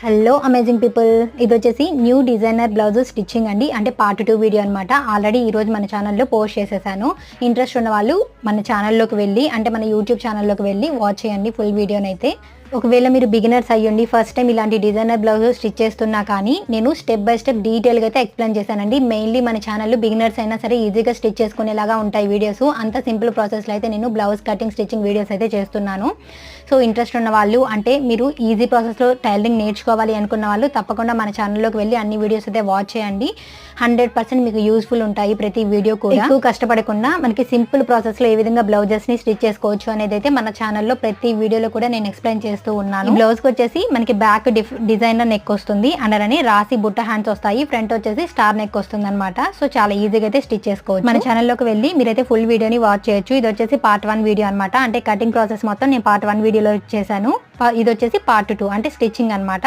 Hello amazing people, ఇది వచ్చేసి new designer blouse stitching అండి. అంటే పార్ట్ 2 వీడియో అనమాట. ఆల్రెడీ ఈరోజు మన ఛానల్లో పోస్ట్ చేసేసాను. ఇంట్రెస్ట్ ఉన్న వాళ్ళు మన ఛానల్లోకి వెళ్ళి, అంటే మన యూట్యూబ్ ఛానల్లోకి వెళ్ళి వాచ్ చేయండి ఫుల్ వీడియోనైతే. ఒకవేళ మీరు బిగినర్స్ అయ్యండి, ఫస్ట్ టైం ఇలాంటి డిజైనర్ బ్లౌజ్ స్టిచ్ చేస్తున్నా కానీ నేను స్టెప్ బై స్టెప్ డీటెయిల్గా అయితే ఎక్స్ప్లెయిన్ చేశానండి. మెయిన్లీ మన ఛానల్లో బిగినర్స్ అయినా సరే ఈజీగా స్టిచ్ చేసుకునేలాగా ఉంటాయి వీడియోస్. అంత సింపుల్ ప్రాసెస్లో అయితే నేను బ్లౌజ్ కటింగ్ స్టిచ్చింగ్ వీడియోస్ అయితే చేస్తున్నాను. సో ఇంట్రెస్ట్ ఉన్న వాళ్ళు, అంటే మీరు ఈజీ ప్రాసెస్లో టైలరింగ్ నేర్చుకోవాలి అనుకున్న వాళ్ళు తప్పకుండా మన ఛానల్లోకి వెళ్ళి అన్ని వీడియోస్ అయితే వాచ్ చేయండి. 100% మీకు యూస్ఫుల్ ఉంటాయి ప్రతి వీడియో కూడా. ఎక్కువ కష్టపడకుండా మనకి సింపుల్ ప్రాసెస్లో ఏ విధంగా బ్లౌజెస్ని స్టిచ్ చేసుకోవచ్చు అనేది అయితే మన ఛానల్లో ప్రతి వీడియోలో కూడా నేను ఎక్స్ప్లెయిన్ చేస్తూ ఉన్నాను. బ్లౌజ్కి వచ్చేసి మనకి బ్యాక్ డిజైనర్ నెక్ వస్తుంది, అండర్ అని రాసి బుట్ట హ్యాండ్స్ వస్తాయి, ఫ్రంట్ వచ్చేసి స్టార్ నెక్ వస్తుంది అనమాట. సో చాలా ఈజీగా అయితే స్టిచ్ చేసుకోవచ్చు. మన ఛానల్లోకి వెళ్ళి మీరైతే ఫుల్ వీడియోని వాచ్ చేయొచ్చు. ఇది వచ్చేసి పార్ట్ 1 వీడియో అనమాట. అంటే కటింగ్ ప్రాసెస్ మొత్తం నేను పార్ట్ 1 వీడియోలో చేశాను. ఇది వచ్చేసి పార్ట్ 2 అంటే స్టిచ్చింగ్ అనమాట.